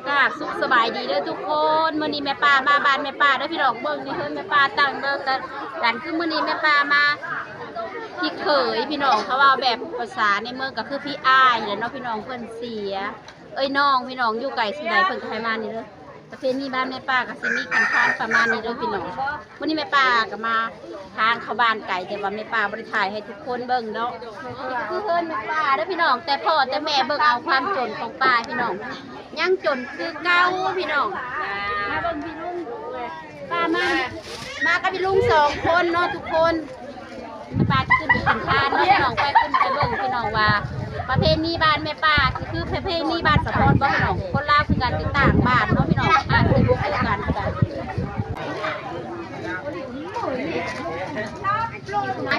กราบสุขสบายดีเด้อทุกคนมื้อนี้แม่ป้ามาบ้านแม่ป้าเด้อพี่น้องเบิ่งนี่เพิ่นแม่ป้าตั้งเด้อกันคือมื้อนี้แม่ป้ามาพี่เขยพี่น้องเขาว่าแบบภาษาในเมืองก็คือพี่อ้ายแหละเนาะพี่น้องเพิ่นเสียน้องพี่น้องอยู่ไกลสิใดเพิ่นก็ให้มานี่เด้อประเพณีบ้านแม่ป้าก็สิมีกินทานประมาณนี้เด้อพี่น้องมื้อนี้แม่ป้าก็มาทานเข้าบ้านไก่แต่ว่าแม่ป้าบ่ได้ถ่ายให้ทุกคนเบิ่งเนาะนี่คือเพิ่นแม่ป้าเด้อพี่น้องแต่พ่อแต่แม่เบิ่งเอาความจนของป้าพี่น้องยังจนคือเก่าพี่น้องมาเบิ่งพี่ลุงป้ามากับพี่ลุง2คนเนาะทุกคนแม่ป้าจะขึ้นไปกินทานเนาะพี่น้องไปขึ้นไปเบิ่งพี่น้องว่าประเพณีบ้านแม่ป้าคือประเพณีบ้านสะพอนบ่พี่น้องคนลาวคือกันต่างบ้านเนาะพี่น้องคือบุกคือกันมา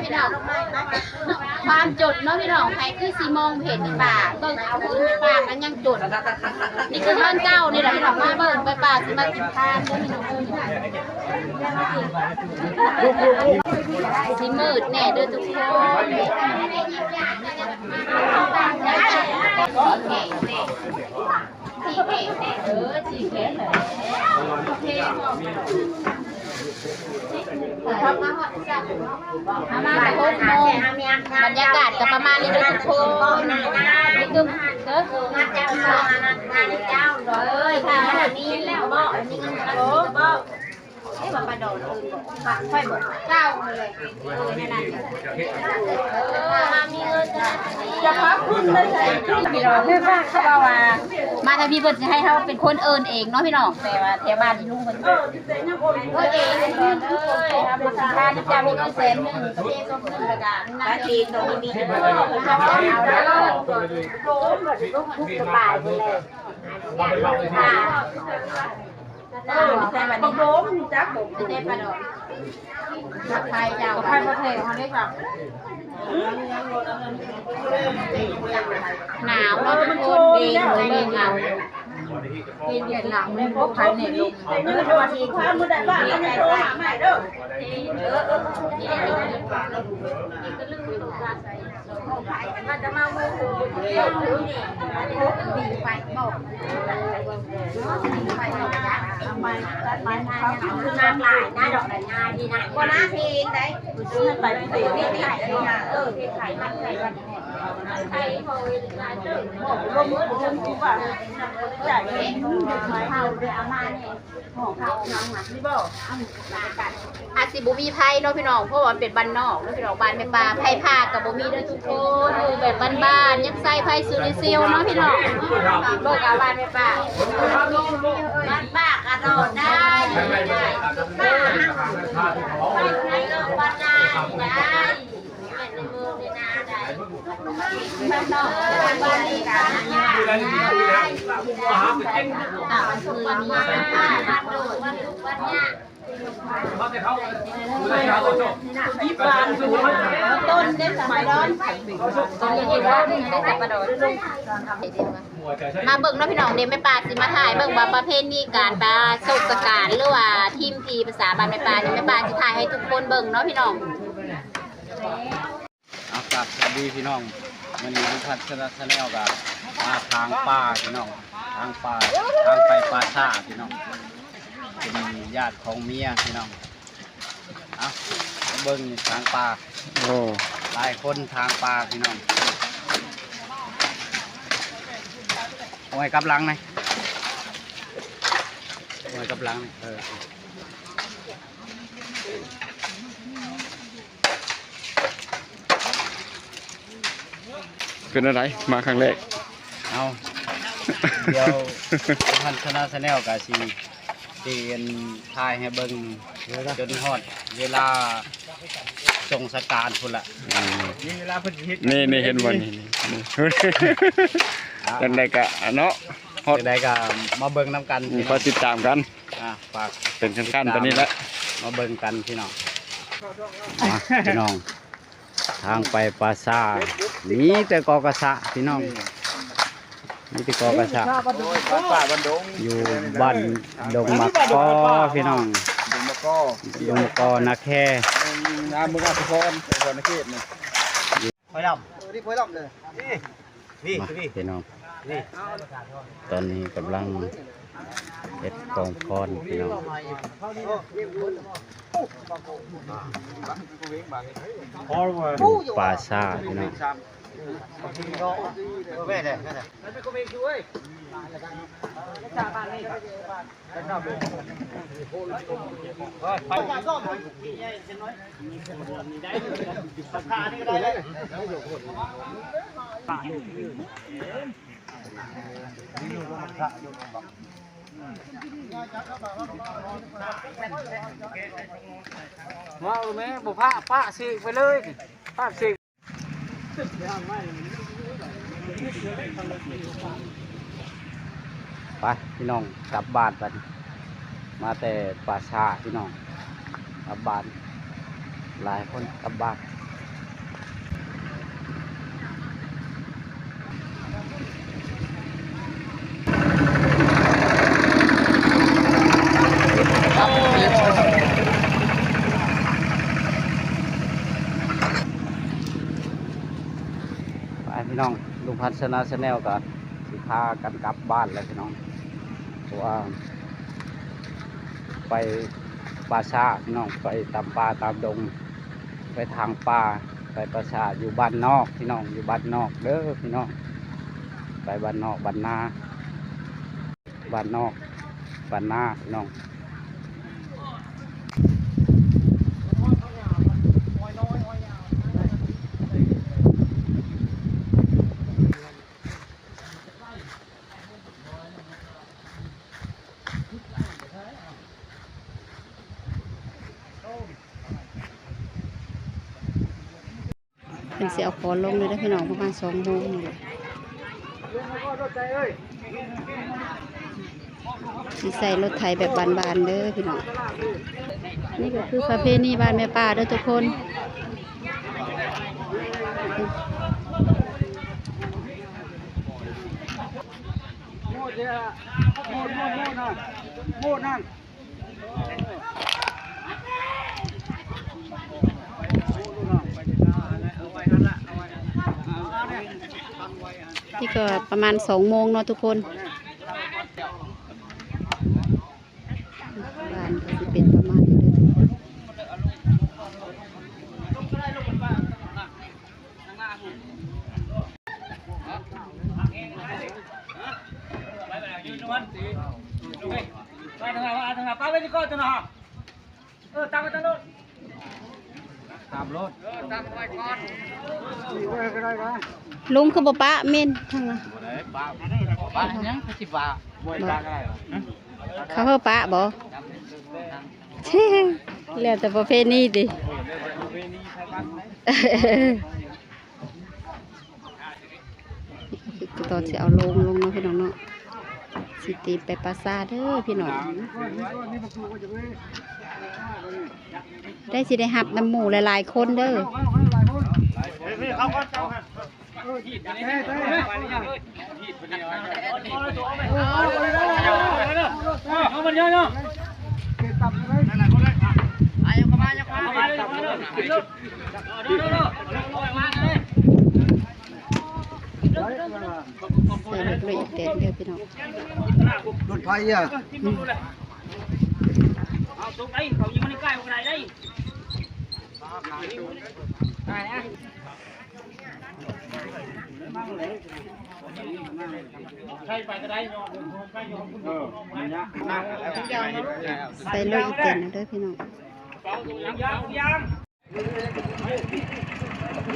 พี่น้องความจดเนาะพี่น้องใครคือสีมองเห็นป่าเบิ่งเอาคือป่ากันยังจดนี่คือท่อนเจ้านี่แหละพี่น้องมาเบิ่งไปป่าสิมากินทานเด้อพี่น้องสิมืดแน่เด้อทุกคนจีแขนมาแต่6 โมงบรรยากาศก็ประมาณนี้เด้อทุกคนนี่คืองานเจ้าเลยค่ะนี่แล้วบ่อันนี้ก็บ่ว่าปลาดอนค่อยบอกเจ้าเลยนั่นน่ะมีเงินจะพักขึ้นเลยพี่น้องพี่ป้าเขาว่ามาถ้าพี่เพิ่นจะให้เขาเป็นคนเอิ้นเองเนาะพี่น้องแต่ว่าแถวบ้านที่ลุงเพิ่นเองเลยทำราคาจะมีเงิน100,000ประเทศก็ขึ้นแล้วก็นาทีตรงนี้มีเอาแล้วโดนแบบลูกทุกสบายเลยค่ะใช่ป่ะนี่โดมจักผมใช่ป่ะดอกผัดไทยเจ้าผัดไทยประเทศเขาได้ป่ะหนาวแล้วทุกคนดีเลยเงากินเย็นหลังไม่พบใครเนี่ยลูกนี่คือวันที่ความมือได้บ้างไม่โดนหาใหม่เด้อมันจะมาโมโหเที่ยวนี่บีไฟบอกไฟบอกนะเอาไม้ตัดไม้เขาคืองานหลายหน้าดอกหลายงานดีนะก็น่าทีนได้ซื้อไปที่ไข่เนี่ยที่ไข่มันไข่มันไข่พอเวลาเจอบอกลมมือลมกูป่ะจ่ายเองไม้เผาด้วยอามาเนี่ยห่อเผาน้องหมักนี่บ่อาสิบุมีไผ่เนาะพี่น้องเพราะว่าเป็นบ้านนอกเนาะพี่น้องบ้านแม่ปลาไผ่ผ้ากับบุมีเด้อทุกคนแบบบ้านๆยักใส่ไผ่ซูริซิลเนาะพี่น้องเบิกเอาบ้านแม่ปลาบ้านป้ากระโดดได้ได้ป้าในโลกบ้านนาได้ในเมืองในนาได้บ้านนอกบ้านนี้กันได้มันคือมีป้าบ้านโดดบ้านลูกบ้านเนี่ยต้นได้สมัยร้อนต้นเย็นร้อนได้แต่ประโดดมาเบิ่งน้องพี่น้องเดี๋ยวแม่ปลาสิมาถ่ายเบิ่งว่าประเภทนี้การปลาโศกการหรือว่าทีมพีภาษาบ้านแม่ปลาเนี่ยแม่ปลาสิถ่ายให้ทุกคนเบิ่งเนาะพี่น้องเอากลับสวัสดีพี่น้องวันนี้พัฒนาชาแนลกับมาทางป่าพี่น้องทางป่าทางไปป่าซ่าพี่น้องเป็นญาติของเมียพี่น้องเอาเบิ้งทางป่าโอ้หลายคนทางป่าพี่น้องโอ้ยกับหลังไงโอ้ยกับหลังเป็นอะไรมาครั้งแรกเอาเดี๋ยวพันธนาชาแนลกับชีเตียนทายให้เบิ้งจนฮอดเวลาส่งสการพุ่นละนี่เวลาเพิ่นฮิตนี่เห็นวันนี้จังไดกะเนาะฮอดได้ก็มาเบิ้งน้ำกันก็ติดตามกันฝากเป็นขั้นๆตอนนี้แหละมาเบิ้งกันพี่น้องพี่น้องทางไปปราสาทนี่แต่กอกระสะพี่น้องนี่แต่กอกระสะอยู่บ้านดงมักกอพี่น้องดงมักกอนาแค่เมืองอัศพรนาเขตนี่พอยดำนี่พอยดำเลยนี่พี่น้อง ตอนนี้กำลังเฮ็ดกองพรพี่น้องป่าชาพี่น้องว้าวแม่บุพป้าสิไปเลยป้าสิ ไปพี่น้องกลับบ้านไปมาแต่ป่าชาพี่น้องกลับบ้านหลายคนกลับบ้านไปพี่น้องลุงพันธ์ชนะชาแนลกับสิพากันกลับบ้านแล้วพี่น้องเพราะว่าไปป่าชาพี่น้องไปตามป่าตามดงไปทางป่าไปป่าชาอยู่บ้านนอกพี่น้องอยู่บ้านนอกเด้อพี่น้องไปบ้านนอกบ้านนาบ้านนอกบ้านนาพี่น้องเป็นเสียเอาขอลงเลยได้พี่น้องประมาณ2 โมงนี่แหละสิใส่รถไถแบบบานๆเด้อพี่น้องนี่ก็คือประเพณีบ้านแม่ป้าเด้อทุกคนนี่ก็ประมาณ2 โมงเนาะทุกคนบ้านก็จะเป็นประมาณนี้เลยทุกคนลุงคือบ่ปะเม่นทางนั้นเขาเฮาปะบ่แล้วแต่ประเพณีติคือตอนสิเอาลงเนาะพี่น้องเนาะสิตีไปปราสาทเด้อพี่น้องได้สิได้หับน้ำหมูหลายๆคนเด้อมันเยอะเนาะใส่รถเลยเต็มเด้อพี่น้องรถไฟอ่ะเอาตรงไหนเขายิงมันใกล้กว่าไหนได้ใช่ไปก็ได้ใส่เลยเต็มเด้อพี่น้อง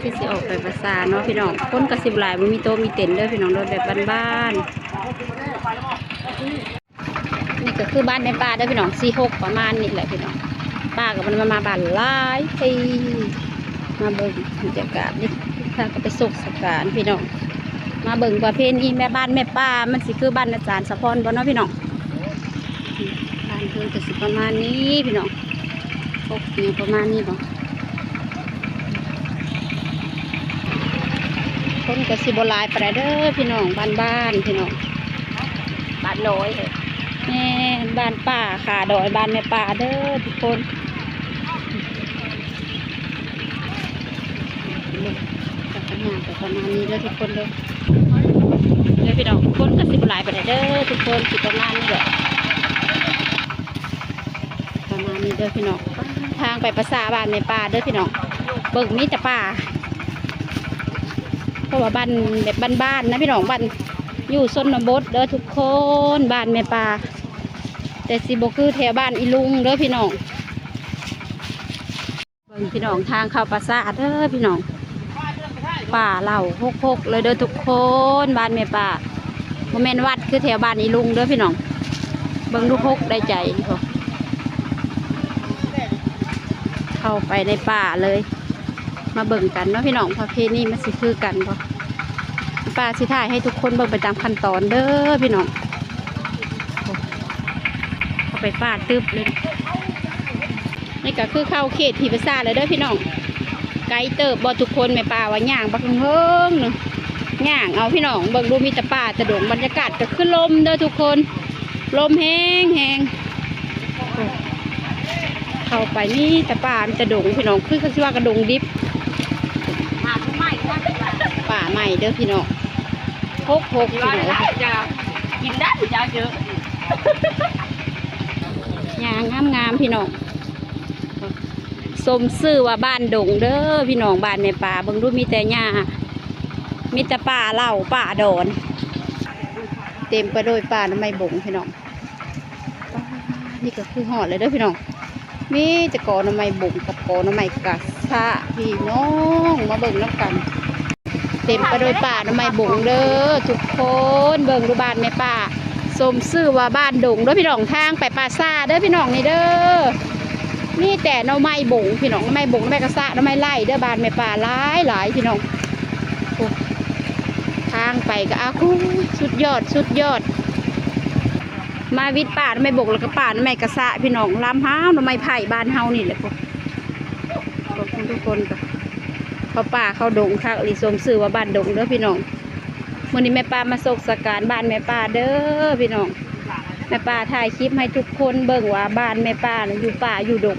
ที่สิออกไปภาษาเนาะพี่น้องคนกระสิบหลายมันมีโต๊ะมีเต็นท์เด้อพี่น้องรถแบบบ้านๆนี่ก็คือบ้านในป่าเด้อพี่น้อง46ประมาณนี้แหละพี่น้องป้ากับมันมาบ้านหลายปีมาเบิ่งบรรยากาศนี่ถ้าก็ไปสุขสการพี่น้องมาเบิ่งประเพณีแม่บ้านแม่ป้ามันสิคือบ้านอาจารย์สะพรบ่เนาะพี่น้องบ้านเพิ่นก็สิประมาณนี้พี่น้องพวกนี้ประมาณนี้บ่คนก็สิบ่หลายปานใดเด้อพี่น้องบ้านๆพี่น้องบ้านน้อยแม่บ้านป้าขาดอยบ้านแม่ป้าเด้อทุกคนก็ทำงานไปประมาณนี้แล้วทุกคนเลย เด้อพี่น้องคนก็สิบหลายไปเด้อทุกคนสิประมาณนี้แหละประมาณนี้เด้อพี่น้องทางไปประสาบ้านในป่าเด้อพี่น้องเบิ่งมีแต่ป่าเพราะว่าบ้านแบบบ้านๆนะพี่น้องบ้านอยู่ชนบทเด้อทุกคนบ้านแม่ป่าแต่สิบ่คือแถวบ้านอีลุงเด้อพี่น้องเบิ่งพี่น้องทางเข้าประสาเด้อพี่น้องป่าเหล่าพกเลยเด้อทุกคนบ้านแม่ป่าโมเมนวัดคือแถวบ้านอีลุงเด้อพี่น้องเบิ่งลูกพกได้ใจเข้าไปในป่าเลยมาเบิ่งกันเนาะพี่น้องประเพณีมันสิคือกันบ่ป่าสิถ่ายให้ทุกคนเบิ่งไปตามขั้นตอนเด้อพี่น้องเข้าไปป่าตึบเลยนี่ก็คือเข้าเขตที่ประสาเลยเด้อพี่น้องไกลเติบบ่ทุกคนแม่ป่าว่าย่างบักเฮิงเนาะย่างเอาพี่น้องเบิ่งดูมีแต่ป่าแต่ดงบรรยากาศก็คือลมเด้อทุกคนลมแห้งเข้าไปนี่แต่ป่ามีแต่ดงพี่น้องคือเขาชื่อว่ากระดงดิบป่าใหม่เด้อพี่น้องพกพี่น้องจะกินได้หรือจะเยอะย่างงามพี่น้องสมซื่อว่าบ้านดงเด้อพี่น้องบ้านในป่าเบิ่งดูมีแต่หญ้ามีแต่ป่าเหล่าป่าดอนเต็มไปด้วยป่าน้ำไม้บงพี่น้องนี่ก็คือหอดเลยเด้อพี่น้องมีแต่กอน้ำไม้บงกับกอน้ำไม้กะซะพี่น้องมาเบิ่งน้ำกันเต็มไปด้วยป่าน้ำไม้บงเด้อทุกคนเบิ่งดูบ้านในป่าสมซื่อว่าบ้านดงเด้อพี่น้องทางไปป่าซาเด้อพี่น้องนี่เด้อนี่แต่น้ำไม้บงพี่น้องน้ำไม้บงน้ำไม้กระซะน้ำไม้ไล่เด้อบ้านในป่าหลายพี่น้องทางไปก็อาคูสุดยอดมาวิทย์ป่าน้ำไม้บกแล้วก็ป่าน้ำไม้กระสะพี่น้องลำห้าวน้ำไม้ไผ่บ้านเฮานี่แหละพวกทุกคนก็เขาป่าเขาดงค่ะรีสมสื่อว่าบ้านดงเด้อพี่น้องวันนี้แม่ป่ามาโศกสการบ้านแม่ป่าเด้อพี่น้องแม่ป่าถ่ายคลิปให้ทุกคนเบิ่งว่าบ้านแม่ป่าอยู่ป่าอยู่ดง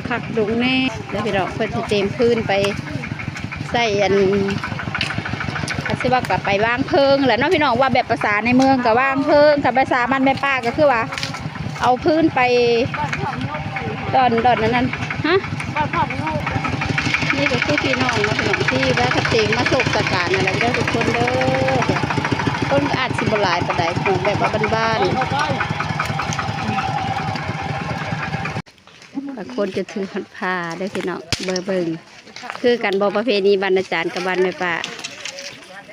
คักดงแน่แล้วพี่น้องเพิ่นสิเต็มพื้นไปใส่อันเขาสิว่ากลับไปวางเพิงแหละเนาะพี่น้องว่าแบบภาษาในเมืองกับวางเพิงกับภาษาบ้านแม่ป้าก็คือว่าเอาพื้นไปดอนนั้นฮะนี่ก็คือพี่น้องนะพี่น้องที่แวะกระเตงมาโศกสการอะไรเด้อทุกคนเด้อต้นอาจสิบหลายประดายของแบบว่าบ้านบางคนจะถือผ้าได้พี่น้องเบิ่งคือกันบ่ประเพณีบรรณาจารย์กับบ้านแม่ป้า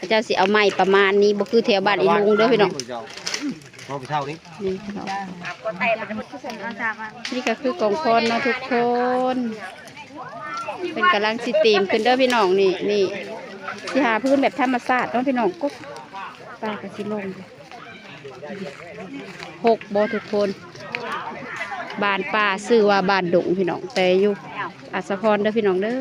เจ้าสิเอาไม้ประมาณนี้บ่คือแถวบ้านอีลุงเด้อพี่น้องนี่พี่น้องนี่ก็คือกองพรเนาะทุกคนเป็นกำลังสิตีมขึ้นเด้อพี่น้องนี่สิหาพื้นแบบธรรมชาติเนาะพี่น้องก็ป้าก็สิลง6บ่ทุกคนบ้านป่าชื่อว่าบ้านดงพี่น้องแต่อยู่อัศพรเด้อพี่น้องเด้อ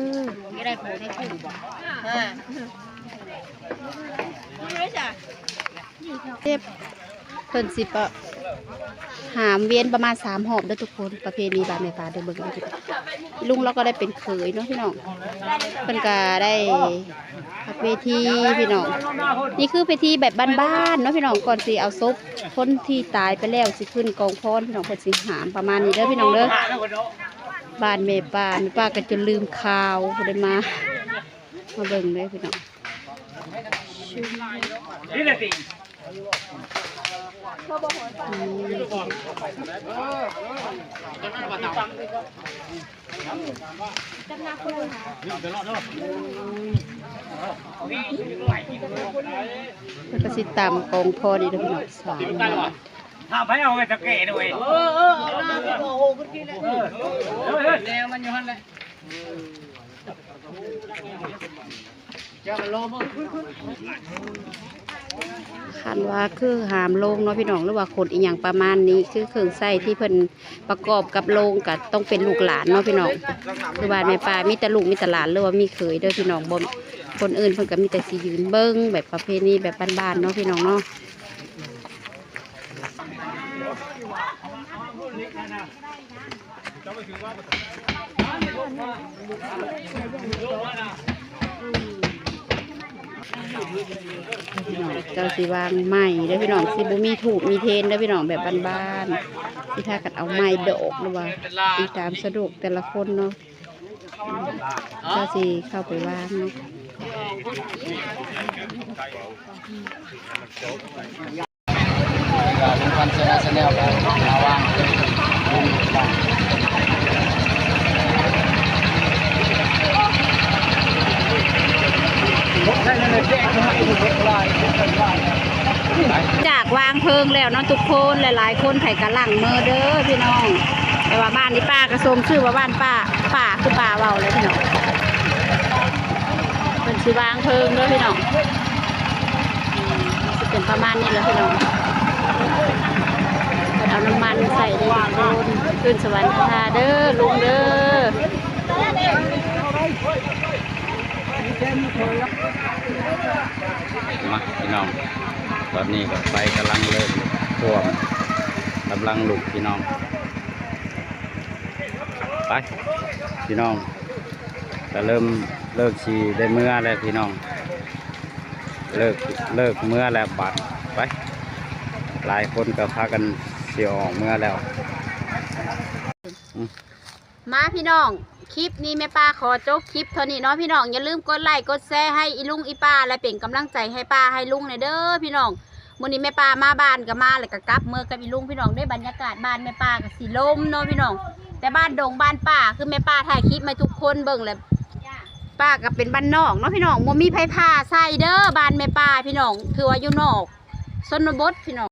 เจ็บเพิ่นสิหามเวียนประมาณ3 หอบเด้อทุกคนประเพณีบ้านแม่ป่าเด้อเบิ่งลุงเราก็ได้เป็นเขยเนาะพี่น้องเพิ่นก็ได้เวทีพี่น้องนี่คือเวทีแบบบ้านๆเนาะพี่น้องก่อนสิเอาศพคนที่ตายไปแล้วสิขึ้นกองพรพี่น้องเพิ่นสิหามประมาณนี้เด้อพี่น้องเด้อบ้านแม่ป่าก็จะลืมข่าวบ่ได้มาเบิ่งเลยพี่น้องนี่แหละติก็สิตามกองพอดีนะพี่น้องถ้าไปเอาไปตะเกะด้วยแล้วมันอยู่หั่นเลยคันว่าคือหามโลงเนาะพี่น้องหรือว่าคนอีกอย่างประมาณนี้คือเครื่องใส้ที่เพิ่นประกอบกับโลงก็ต้องเป็นลูกหลานเนาะพี่น้องคือบ้านแม่ป่ามีแต่ลูกมีแต่หลานหรือว่ามีเขยเด้อพี่น้องบ่คนอื่นเพิ่นก็มีแต่สิยืนเบิ่งแบบประเพณีแบบบ้านๆเนาะพี่น้องเนาะ เจ้าสิวางไม้เด้อพี่น้องสิบ่มีถูกมีเทนเด้อพี่น้องแบบบ้านๆสิพากันเอาไม้ดอกหรือว่าตีตามสะดวกแต่ละคนเนาะเจ้าสิเข้าไปวางเนาะลุงพันธุ์ชาแนลกันมาวางจากวางเพลิงแล้วเนาะทุกคนหลายๆคนไผ่กระหลังมือเด้อพี่น้องแต่ว่าบ้านนี้ป้ากระทรวงชื่อว่าบ้านป้าคือป้าเว้าเลยพี่น้องเป็นชื่อวางเพลิงเด้อพี่น้องจะเป็นประมาณนี้แหล้วพี่น้องเอาน้ำมันใส่ได้ทุกคนขึ้นสวรรค์คาเด้อลุงเด้อมาพี่น้องตอนนี้ก็ไฟกำลังเริ่มท่วมกำลังลุกพี่น้องไปพี่น้องก็เลิกชีได้เมื่อแล้วพี่น้องเลิกเมื่อแล้วบัดไปหลายคนก็พากันเสียออกเมื่อแล้ว มาพี่น้องคลิปนี้แม่ป้าขอจบคลิปเท่านี้เนาะพี่น้องอย่าลืมกดไลค์กดแชร์ให้อีลุงอีป้าและเป็นกำลังใจให้ป้าให้ลุงหน่อยเด้อพี่น้องมื้อนี้แม่ป้ามาบ้านก็มาเลยก็กลับเมื่อกับอีลุงพี่น้องได้บรรยากาศบ้านแม่ป้ากับสีลมเนาะพี่น้องแต่บ้านดงบ้านป้าคือแม่ป้าถ่ายคลิปมาทุกคนเบิ่งเลยป้าก็เป็นบ้านนอกเนาะพี่น้องบ่มีไผพาใส่เด้อบ้านแม่ป้าพี่น้องถือว่าอยู่นอกชนบทพี่น้อง